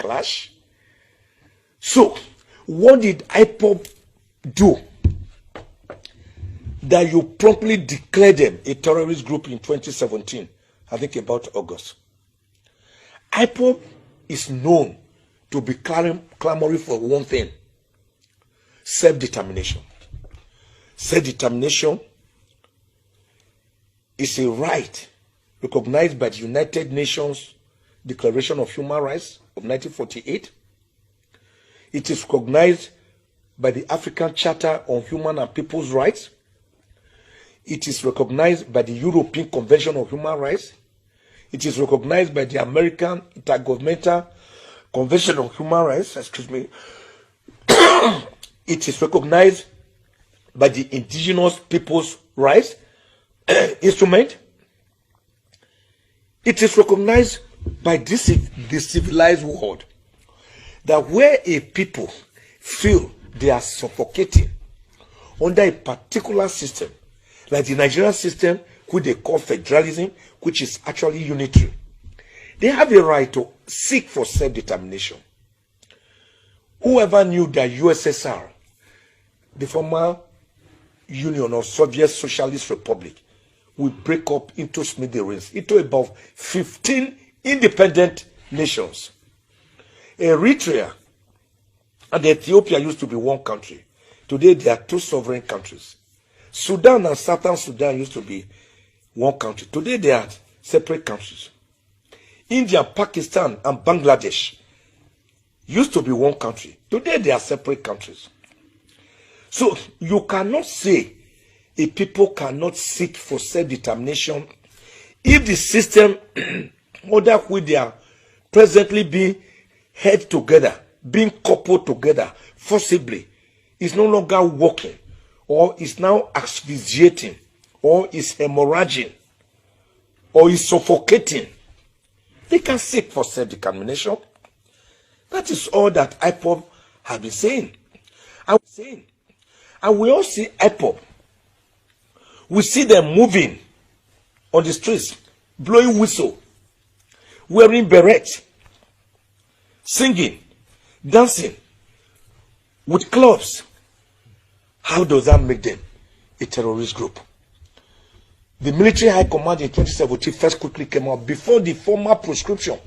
clash. So, what did IPOB do that you promptly declared them a terrorist group in 2017? I think about August. IPOB is known to be clamoring for one thing: self-determination. Self-determination is a right recognized by the United Nations Declaration of Human Rights of 1948. It is recognized by the African Charter on Human and People's Rights. It is recognized by the European Convention on Human Rights. It is recognized by the American Intergovernmental Convention on Human Rights. Excuse me. It is recognized by the Indigenous People's Rights Instrument. It is recognized by the civilized world that where a people feel they are suffocating under a particular system, like the Nigerian system, which they call federalism, which is actually unitary, they have a right to seek for self-determination. Whoever knew that USSR, the former Union of Soviet Socialist Republic, will break up into smithereens, into about 15 independent nations. Eritrea and Ethiopia used to be one country. Today they are two sovereign countries. Sudan and Southern Sudan used to be one country. Today they are separate countries. India, Pakistan, and Bangladesh used to be one country. Today they are separate countries. So you cannot say a people cannot seek for self-determination if the system under which they are presently being held together, being coupled together forcibly, is no longer working, or is now asphyxiating, or is hemorrhaging, or is suffocating. They can seek for self-determination. That is all that IPOB has been saying. And we all see IPOB. We see them moving on the streets, blowing whistle, wearing beret, singing, dancing, with clubs. How does that make them a terrorist group? The military high command in 2017 first quickly came out before the formal proscription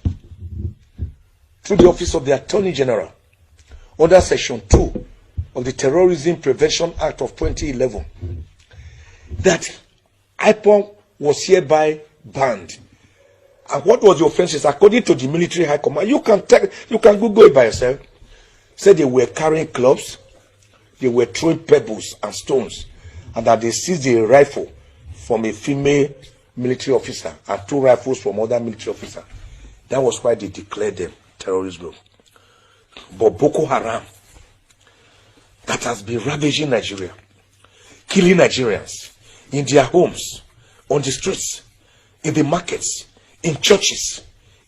through the office of the Attorney General under Section 2 of the Terrorism Prevention Act of 2011 that IPOB was hereby banned. And what was the offenses? According to the military high command, you can Google it by yourself. Said they were carrying clubs, they were throwing pebbles and stones, and that they seized a rifle from a female military officer and 2 rifles from other military officer. That was why they declared them terrorist group. But Boko Haram, that has been ravaging Nigeria, killing Nigerians in their homes, on the streets, in the markets, in churches,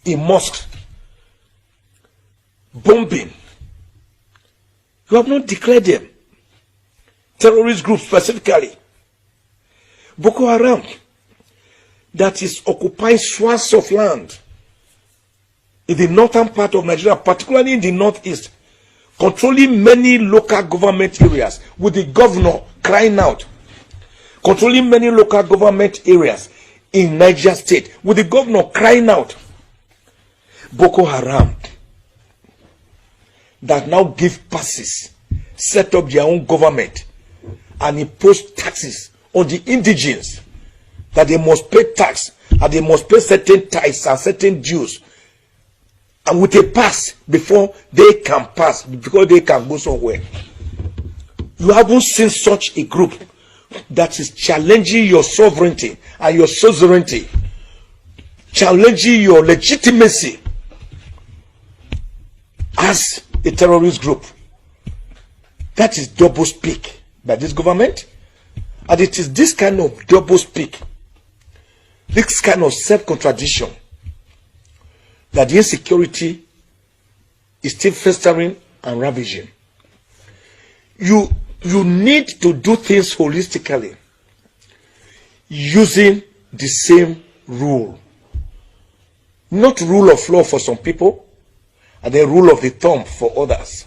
in mosques, bombing. You have not declared them terrorist groups specifically. Boko Haram, that is occupying swaths of land in the northern part of Nigeria, particularly in the northeast, controlling many local government areas, with the governor crying out, controlling many local government areas in Niger State, with the governor crying out. Boko Haram, that now give passes, set up their own government, and impose taxes on the indigenes, that they must pay tax, and they must pay certain tithes and certain dues, and with a pass before they can pass, because they can go somewhere. You haven't seen such a group that is challenging your sovereignty and your suzerainty, challenging your legitimacy as a terrorist group. That is double speak by this government, and it is this kind of double speak, this kind of self-contradiction, that the insecurity is still festering and ravaging. You need to do things holistically, using the same rule. Not rule of law for some people, and then rule of the thumb for others.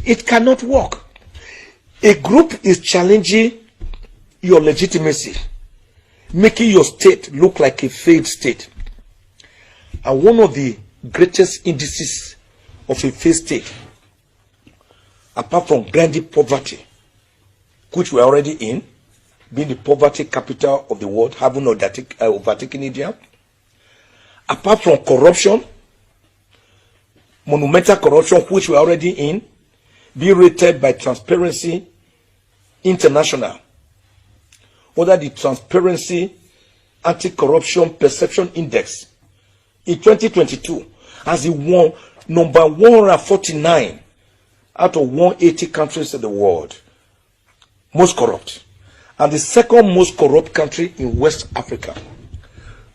It cannot work. A group is challenging your legitimacy, making your state look like a failed state. And one of the greatest indices of a failed state, apart from grinding poverty, which we're already in, being the poverty capital of the world, having overtaken India, apart from corruption, monumental corruption, which we're already in, being rated by Transparency International, under the Transparency Anti-Corruption Perception Index in 2022, as the number 149 out of 180 countries in the world, most corrupt, and the second most corrupt country in West Africa.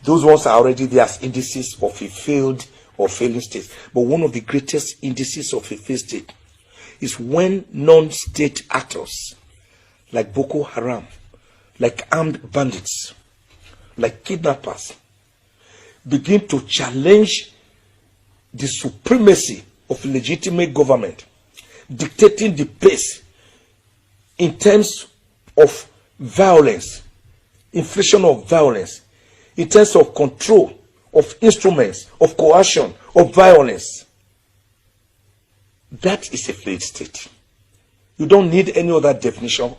Those ones are already there as indices of a failed or failing state. But one of the greatest indices of a failed state is when non-state actors like Boko Haram, like armed bandits, like kidnappers, begin to challenge the supremacy of legitimate government, dictating the pace in terms of violence, infliction of violence, in terms of control of instruments, of coercion, of violence. That is a failed state. You don't need any other definition.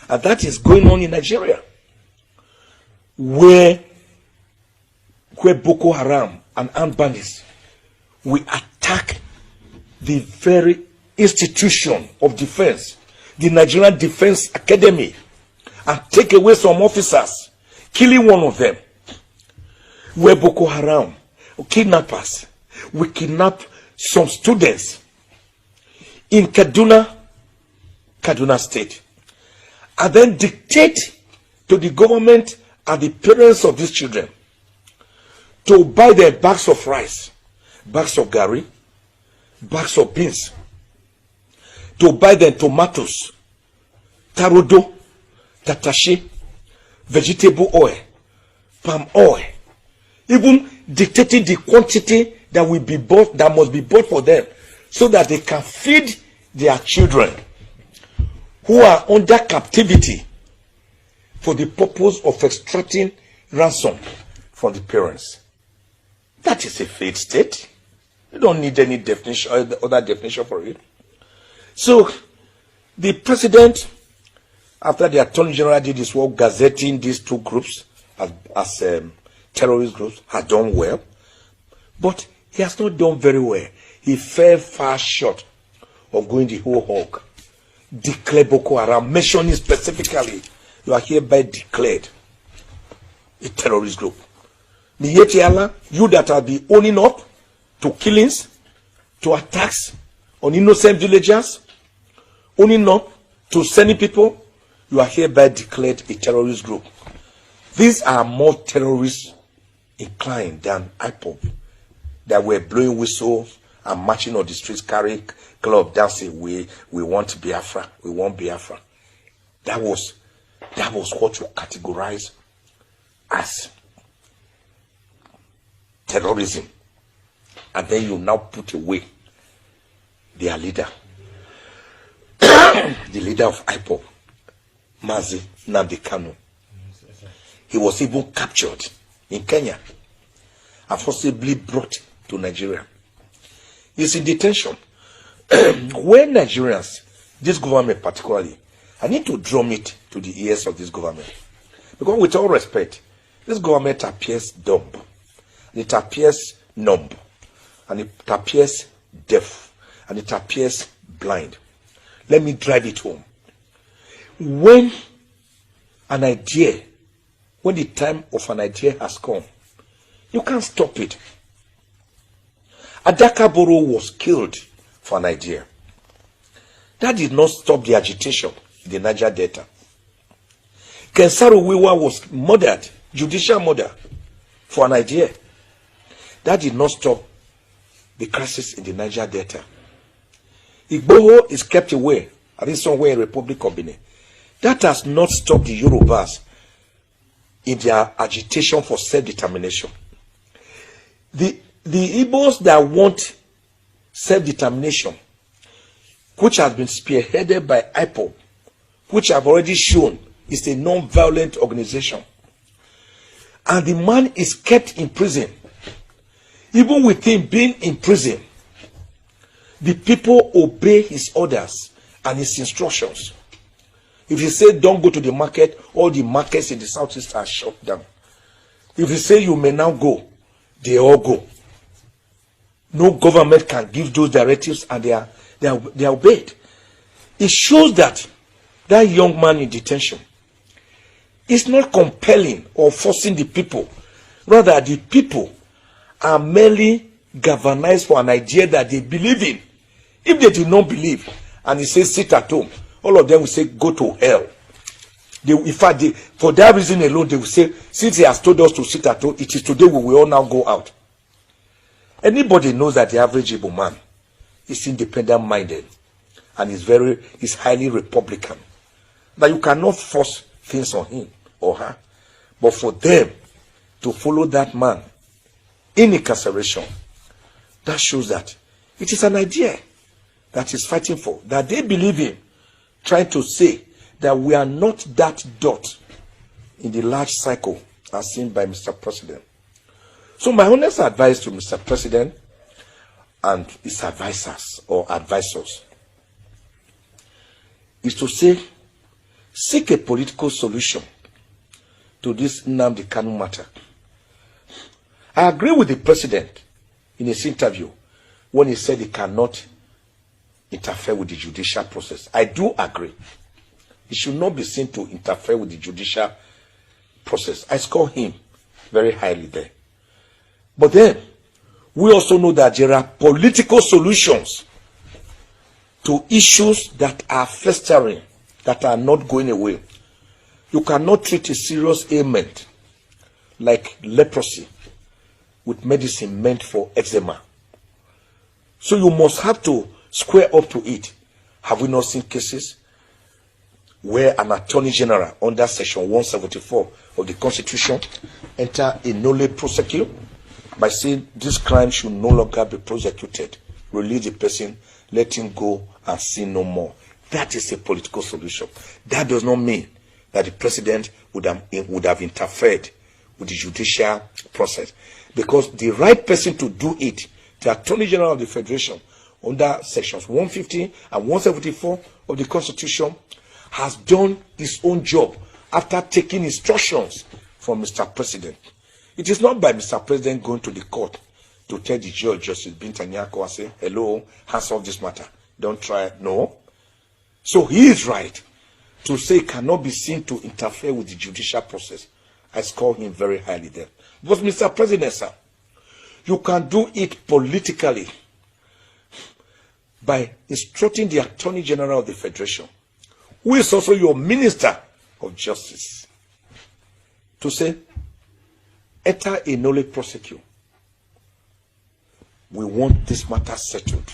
And that is going on in Nigeria, where Boko Haram and armed bandits will attack the very institution of defense, the Nigerian Defense Academy, and take away some officers, killing one of them. Where Boko Haram, kidnappers, will kidnap some students in Kaduna State, and then dictate to the government and the parents of these children to buy their bags of rice, bags of gari, bags of beans, to buy their tomatoes, tarodo, tatashi, vegetable oil, palm oil, even dictating the quantity that will be bought, that must be bought for them, so that they can feed their children who are under captivity for the purpose of extracting ransom from the parents. That is a failed state. You don't need any definition, other definition for it. So, the president, after the Attorney General did his work gazetting these two groups as terrorist groups, had done well, but he has not done very well. He fell far short of going the whole hog. Declare Boko Haram, mentioning specifically, you are hereby declared a terrorist group. You that are be owning up to killings, to attacks on innocent villagers, owning up to sending people, you are hereby declared a terrorist group. These are more terrorist inclined than IPOB, that were blowing whistles and marching on the streets, carrying club dancing. We want Biafra. We want Biafra. That was what you categorize as terrorism. And then you now put away their leader, the leader of IPOB, Mazi Nnamdi Kanu. He was even captured in Kenya and forcibly brought to Nigeria. He's in detention. When Nigerians, this government particularly, I need to drum it to the ears of this government. Because with all respect, this government appears dumb, and it appears numb, and it appears deaf, and it appears blind. Let me drive it home. When the time of an idea has come, you can't stop it. Adaka Boro was killed for an idea. That did not stop the agitation in the Niger Delta. Kensaru Wiwa was murdered, judicial murder, for an idea. That did not stop the crisis in the Niger Delta. Igboho is kept away, I think somewhere in Republic of Benin. That has not stopped the Yorubas in their agitation for self-determination. The Igbos that want self-determination, which has been spearheaded by IPOB, which I've already shown is a non-violent organization. And the man is kept in prison. Even with him being in prison, the people obey his orders and his instructions. If he say don't go to the market, all the markets in the southeast are shut down. If he say you may now go, they all go. No government can give those directives, and they are obeyed. It shows that that young man in detention is not compelling or forcing the people. Rather, the people are merely galvanized for an idea that they believe in. If they do not believe, and he says sit at home, all of them will say go to hell. In fact, for that reason alone, they will say, since he has told us to sit at home, it is today we will all now go out. Anybody knows that the average Igbo man is independent-minded and is highly Republican. That you cannot force things on him or her. But for them to follow that man in incarceration, that shows that it is an idea that he's fighting for, that they believe in, trying to say that we are not that dot in the large cycle as seen by Mr. President. So my honest advice to Mr. President and his advisors is to say, seek a political solution to this Nnamdi Kanu matter. I agree with the president in his interview when he said he cannot interfere with the judicial process. I do agree. He should not be seen to interfere with the judicial process. I score him very highly there. But then, we also know that there are political solutions to issues that are festering, that are not going away. You cannot treat a serious ailment like leprosy with medicine meant for eczema. So you must have to square up to it. Have we not seen cases where an attorney general under section 174 of the Constitution enter a nolle prosequi by saying this crime should no longer be prosecuted, release the person, let him go and sin no more? That is a political solution. That does not mean that the president would have interfered with the judicial process, because the right person to do it, the Attorney General of the Federation, under sections 150 and 174 of the Constitution, has done his own job after taking instructions from Mr. President. It is not by Mr. President going to the court to tell the judge, Justice Binta Nyako, and say, hello, hands off this matter. Don't try it. No. So he is right to say cannot be seen to interfere with the judicial process. I score him very highly there. But Mr. President, sir, you can do it politically by instructing the Attorney General of the Federation, who is also your Minister of Justice, to say, enter a nolle prosequi. We want this matter settled.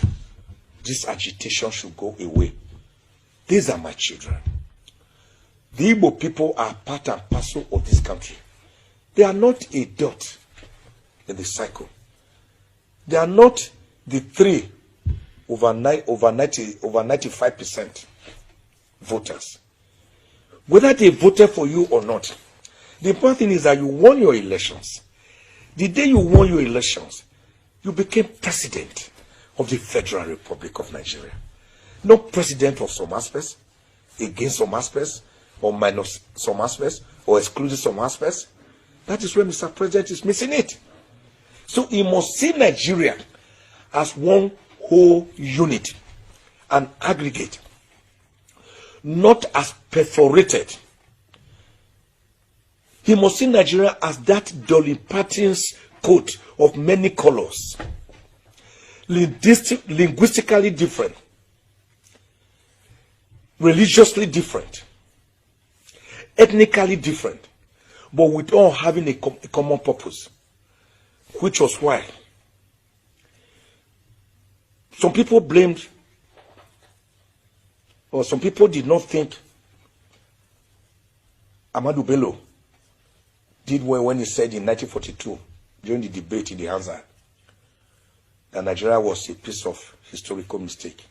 This agitation should go away. These are my children. The Igbo people are part and parcel of this country. They are not a dot in the cycle. They are not the 3 over 95% voters. Whether they voted for you or not, the important thing is that you won your elections. The day you won your elections, you became president of the Federal Republic of Nigeria. Not president of some aspects, against some aspects, or minus some aspects, or excluding some aspects. That is where Mr. President is missing it. So he must see Nigeria as one whole unit, an aggregate, not as perforated. He must see Nigeria as that Dolly Parton's coat of many colors, linguistically different, religiously different, ethnically different, but with all having a common purpose, which was why some people blamed, or some people did not think Ahmadu Bellow did well when he said in 1942, during the debate in the Hansa, that Nigeria was a piece of historical mistake.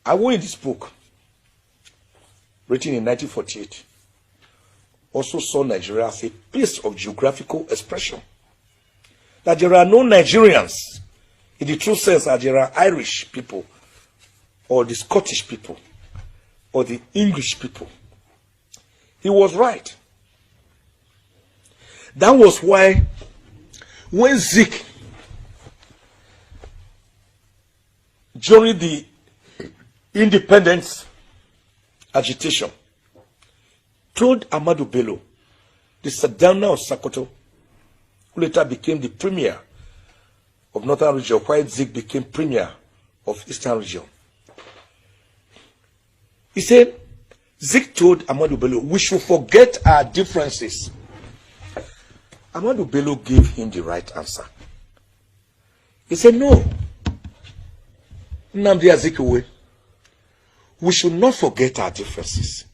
I wrote in this book, written in 1948, also saw Nigeria as a piece of geographical expression. That there are no Nigerians, in the true sense that there are Irish people, or the Scottish people, or the English people. He was right. That was why when Zik, during the independence agitation, told Ahmadu Bello, the Sardauna of Sokoto, who later became the premier of Northern Region, while Zik became premier of Eastern Region. He said, Zik told Ahmadu Bello, we should forget our differences. Ahmadu Bello gave him the right answer. He said, no. Nnamdi Azikiwe, we should not forget our differences.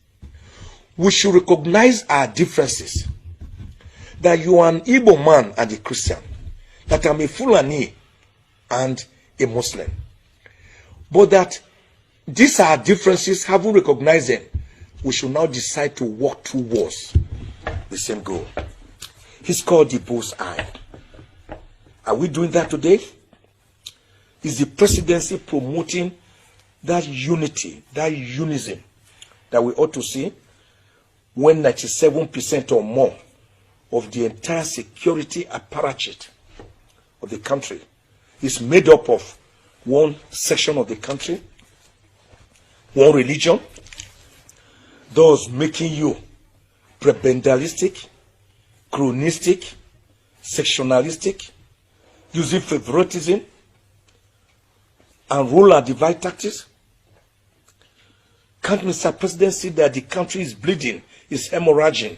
We should recognize our differences. That you are an Igbo man and a Christian. That I'm a Fulani and a Muslim. But that these are differences, having recognized them, we should now decide to work towards the same goal. It's called the bull's eye. Are we doing that today? Is the presidency promoting that unity, that unison that we ought to see when 97% or more of the entire security apparatus of the country is made up of one section of the country, one religion, thus making you prebendalistic, chronistic, sectionalistic, using favoritism and rule and divide tactics? Can't Mr. President see that the country is bleeding, is hemorrhaging,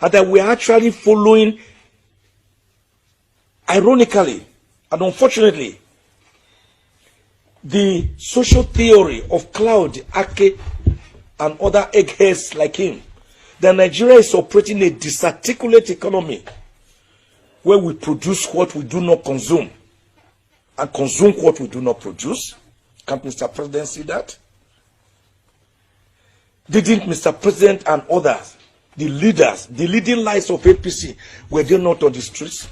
and that we are actually following, ironically and unfortunately, the social theory of Claude Ake and other eggheads like him, that Nigeria is operating a disarticulate economy where we produce what we do not consume and consume what we do not produce? Can't Mr. President see that? Didn't Mr. President and others, the leaders, the leading lights of APC, were they not on the streets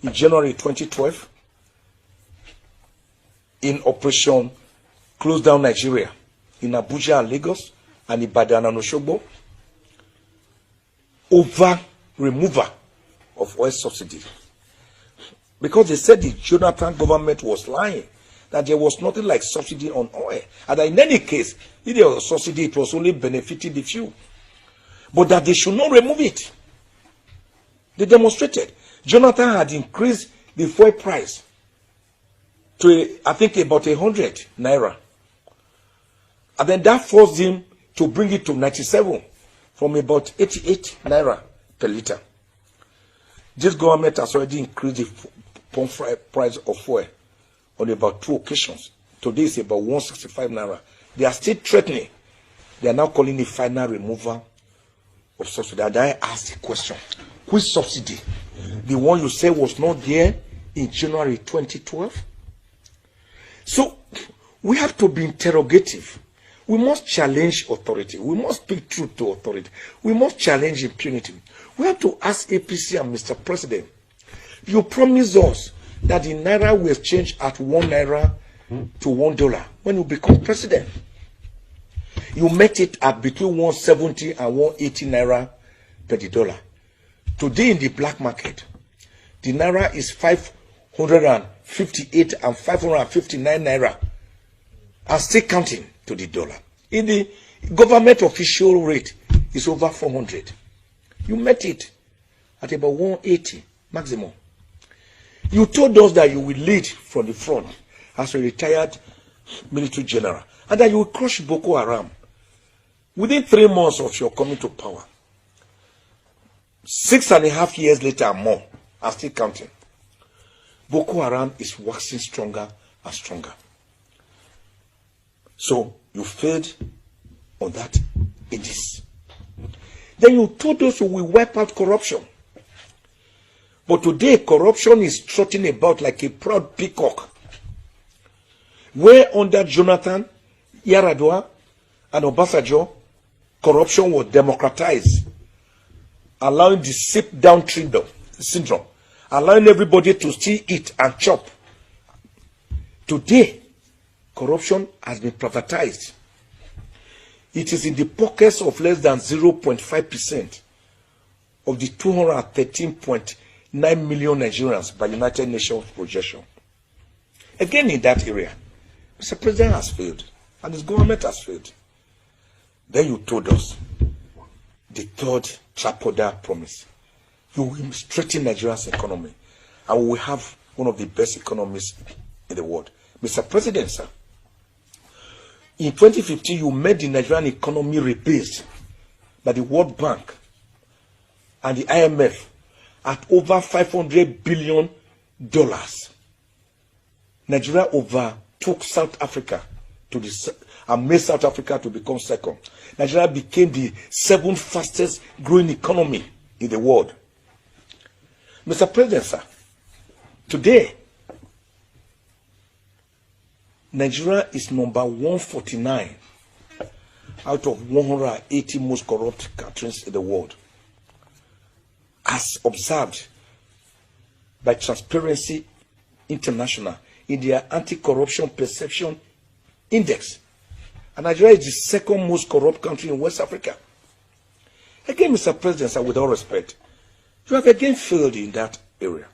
in January 2012 in Operation Close Down Nigeria in Abuja and Lagos and Ibadan and Osogbo over removal of oil subsidy? Because they said the Jonathan government was lying, that there was nothing like subsidy on oil, and that in any case, if there was subsidy, it was only benefiting the few, but that they should not remove it. They demonstrated. Jonathan had increased the fuel price to, I think, about 100 naira, and then that forced him to bring it to 97 from about 88 naira per liter. This government has already increased the pump price of fuel on about 2 occasions. Today is about 165 naira. They are still threatening. They are now calling it final removal of subsidy. And I asked the question, which subsidy? The one you said was not there in January 2012? So we have to be interrogative. We must challenge authority. We must speak truth to authority. We must challenge impunity. We have to ask APC and Mr. President, you promised us that the naira will change at 1 naira to $1 when you become president. You met it at between 170 and 180 naira per the dollar. Today in the black market, the naira is 558 and 559 naira, and still counting to the dollar. In the government official rate is over 400. You met it at about 180 maximum. You told us that you will lead from the front as a retired military general, and that you will crush Boko Haram within 3 months of your coming to power. 6.5 years later and more, are still counting. Boko Haram is waxing stronger and stronger. So you failed on that in this. Then you told us you will wipe out corruption. But today, corruption is trotting about like a proud peacock. Where under Jonathan, Yaradua, and Obasanjo, corruption was democratized, allowing the sit-down syndrome, allowing everybody to still eat and chop. Today, corruption has been privatized. It is in the pockets of less than 0.5% of the 213.9 million Nigerians by United Nations projection. Again, in that area, Mr. President has failed, and his government has failed. Then you told us the third tripoda promise. You will strengthen Nigeria's economy, and we will have one of the best economies in the world. Mr. President, sir, in 2015, you made the Nigerian economy rebased by the World Bank and the IMF at over $500 billion. Nigeria overtook South Africa and made South Africa to become second. Nigeria became the 7th fastest growing economy in the world. Mr. President, sir, today, Nigeria is number 149 out of 180 most corrupt countries in the world, as observed by Transparency International in their Anti-Corruption Perception Index. And Nigeria is the second most corrupt country in West Africa. Again, Mr. President, sir, with all respect, you have again failed in that area.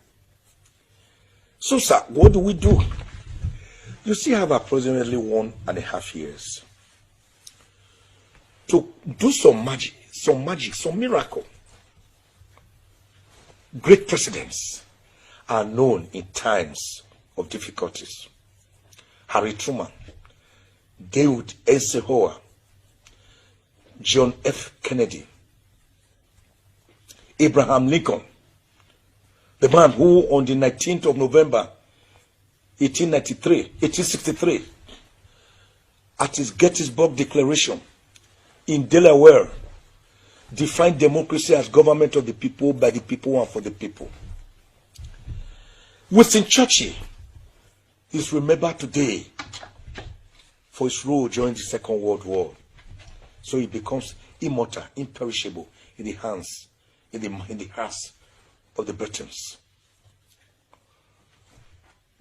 So, sir, what do we do? You still have approximately 1.5 years to do some magic, some miracle. Great presidents are known in times of difficulties. Harry Truman, David Eisenhower, John F. Kennedy, Abraham Lincoln, the man who on the 19th of November 1863, at his Gettysburg Declaration in Delaware, defined democracy as government of the people, by the people, and for the people. Winston Churchill is remembered today for his role during the Second World War. So he becomes immortal, imperishable in the hearts of the Britons.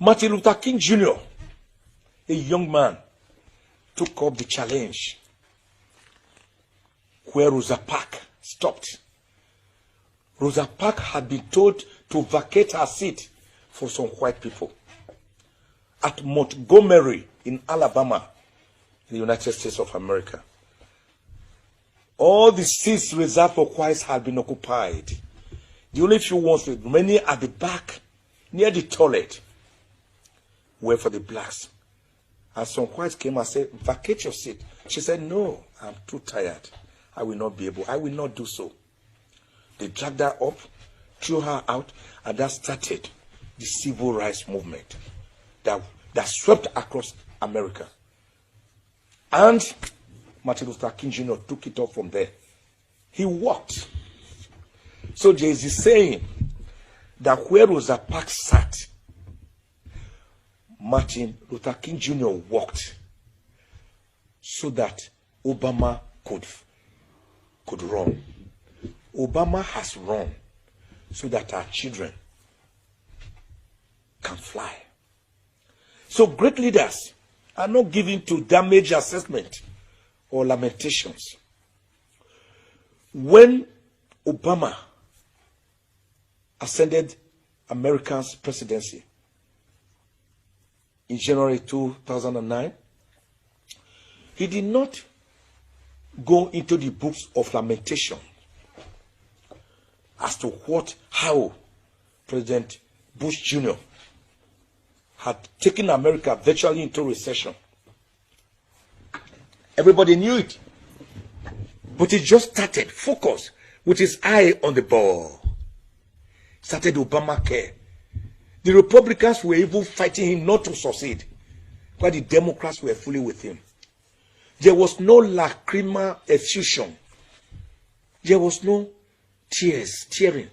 Martin Luther King Jr., a young man, took up the challenge where Rosa Parks stopped. Rosa Parks had been told to vacate her seat for some white people at Montgomery in Alabama, in the United States of America. All the seats reserved for whites had been occupied. The only few ones remaining at the back, near the toilet, were for the blacks. And some whites came and said, vacate your seat. She said, no, I'm too tired. I will not be able. I will not do so. They dragged her up, threw her out, and that started the civil rights movement that swept across America. And Martin Luther King Jr. took it up from there. He walked. So there is a saying that where Rosa Parks sat, Martin Luther King Jr. walked so that Obama could run. Obama has run so that our children can fly. So great leaders are not given to damage assessment or lamentations. When Obama ascended America's presidency in January 2009, he did not go into the books of lamentation as to how President Bush Jr. had taken America virtually into recession. Everybody knew it. But he just started, focused, with his eye on the ball. Started Obamacare. The Republicans were even fighting him not to succeed, while the Democrats were fully with him. There was no lacrimal effusion. There was no tears, tearing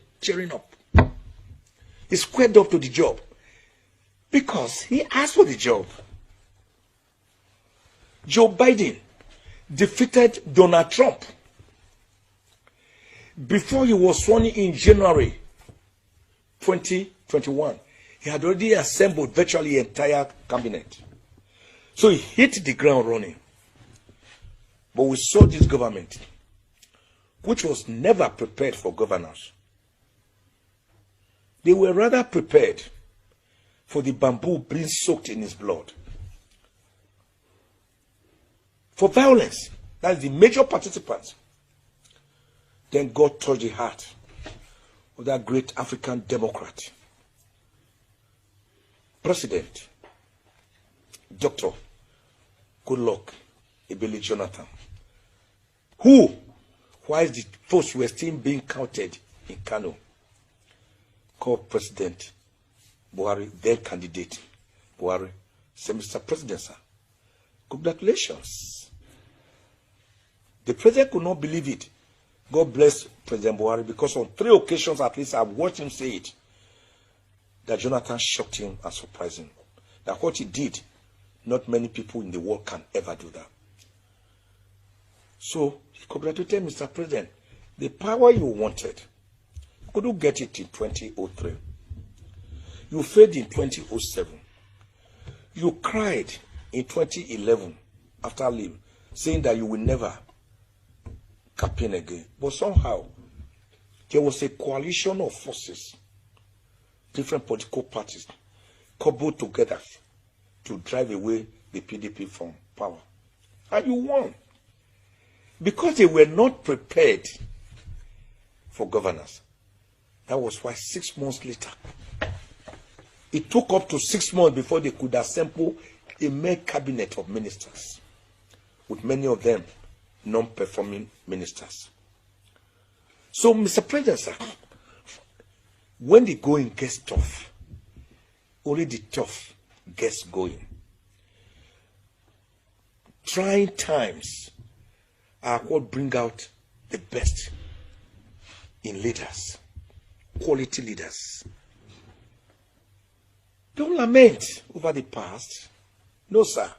up. He squared up to the job because he asked for the job. Joe Biden defeated Donald Trump before he was sworn in January 2021. He had already assembled virtually the entire cabinet. So he hit the ground running. But we saw this government, which was never prepared for governance. They were rather prepared for the bamboo being soaked in his blood. For violence, that's the major participants. Then God touched the heart of that great African Democrat, President, Dr. Goodluck Ebele Jonathan, who, while the votes were still being counted in Kano, called President Buhari, then candidate Buhari, said, Mr. President, sir, congratulations. The president could not believe it. God bless President Buhari, because on 3 occasions at least I've watched him say it, that Jonathan shocked him and surprised him. That what he did, not many people in the world can ever do that. So he congratulated Mr. President. The power you wanted, you couldn't get it in 2003. You failed in 2007. You cried in 2011 after leave, saying that you will never campaign again. But somehow, there was a coalition of forces, different political parties, cobbled together to drive away the PDP from power. And you won. Because they were not prepared for governance. That was why 6 months later, it took up to 6 months before they could assemble a mere cabinet of ministers, with many of them non-performing ministers. So, Mr. President, sir, when the going gets tough, only the tough gets going. Trying times are what bring out the best in leaders, quality leaders. Don't lament over the past. No, sir.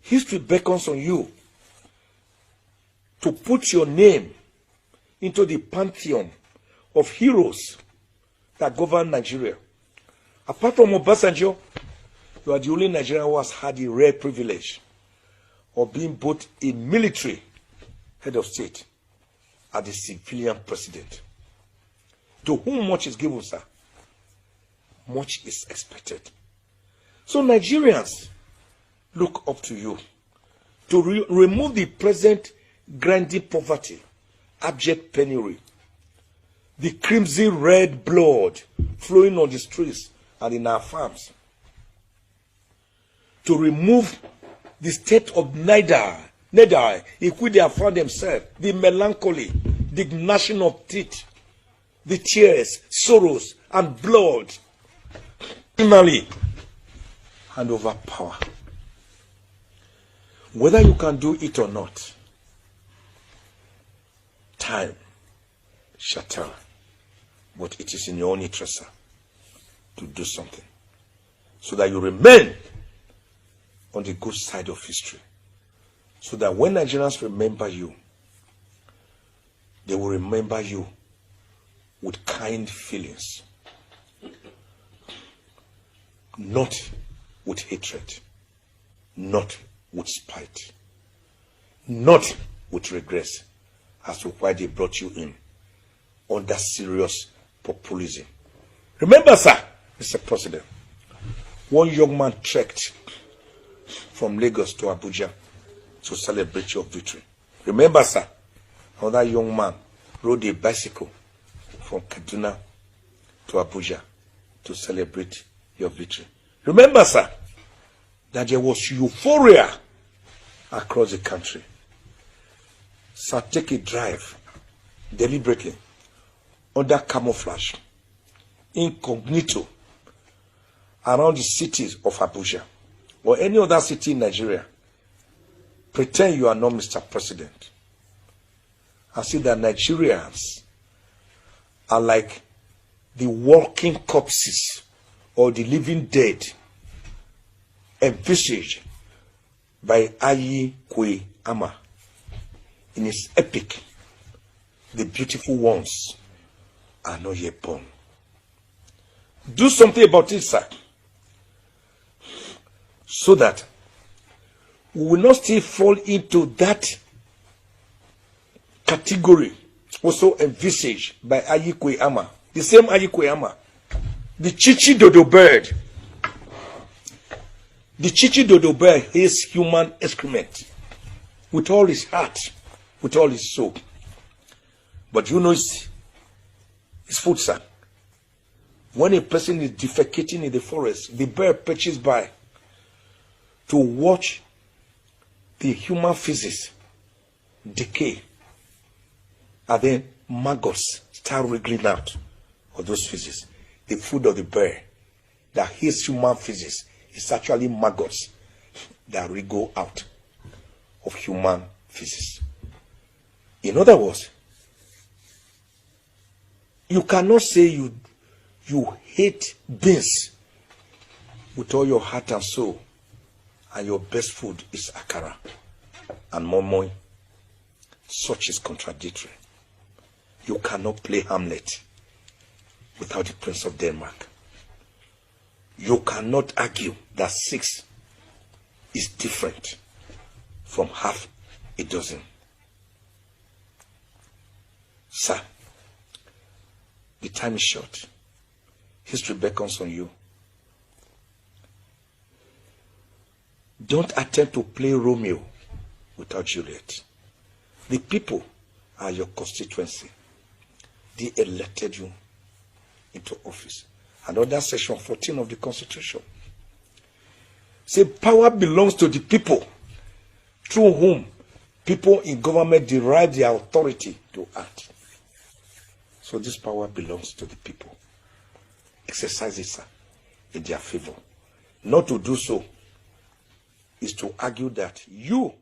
History beckons on you to put your name into the pantheon of heroes that govern Nigeria. Apart from Obasanjo, you are the only Nigerian who has had the rare privilege of being both a military head of state and a civilian president. To whom much is given, sir, much is expected. So Nigerians look up to you to remove the present grinding poverty, abject penury, the crimson red blood flowing on the streets and in our farms, to remove the state of neither in which they have found themselves, the melancholy, the gnashing of teeth, the tears, sorrows, and blood, finally hand over power. Whether you can do it or not, time shall tell. But it is in your own interest, sir, to do something, so that you remain on the good side of history, so that when Nigerians remember you, they will remember you with kind feelings, not with hatred, not with spite, not with regrets as to why they brought you in under serious populism. Remember, sir, Mr. President, one young man trekked from Lagos to Abuja to celebrate your victory. Remember, sir, another young man rode a bicycle from Kaduna to Abuja to celebrate your victory. Remember, sir, that there was euphoria across the country. Sir, take a drive deliberately under camouflage, incognito, around the cities of Abuja or any other city in Nigeria. Pretend you are not Mr. President, and see that Nigerians are like the walking corpses or the living dead envisaged by Ayi Kwe Ama in his epic, The Beautiful Ones Are Not Yet Born. Do something about it, sir, so that we will not still fall into that category also envisaged by Ayi Kwe Ama. The same Ayi Kwe Ama, the Chichi Dodo bird. The Chichi Dodo bird hates human excrement with all his heart, with all his soul. But you know it's food, sir. When a person is defecating in the forest, the bird perches by to watch the human feces decay, and then maggots start wriggling out of those feces. The food of the bird that hates human feces is actually maggots that wriggle out of human feces. In other words, you cannot say you hate beans with all your heart and soul, and your best food is akara and moimoi. Such is contradictory. You cannot play Hamlet without the Prince of Denmark. You cannot argue that 6 is different from half a dozen. Sir, the time is short. History beckons on you. Don't attempt to play Romeo without Juliet. The people are your constituency. They elected you into office. And under section 14 of the Constitution, say power belongs to the people, through whom people in government derive their authority to act. So this power belongs to the people. Exercise it, sir, in their favor. Not to do so is to argue that you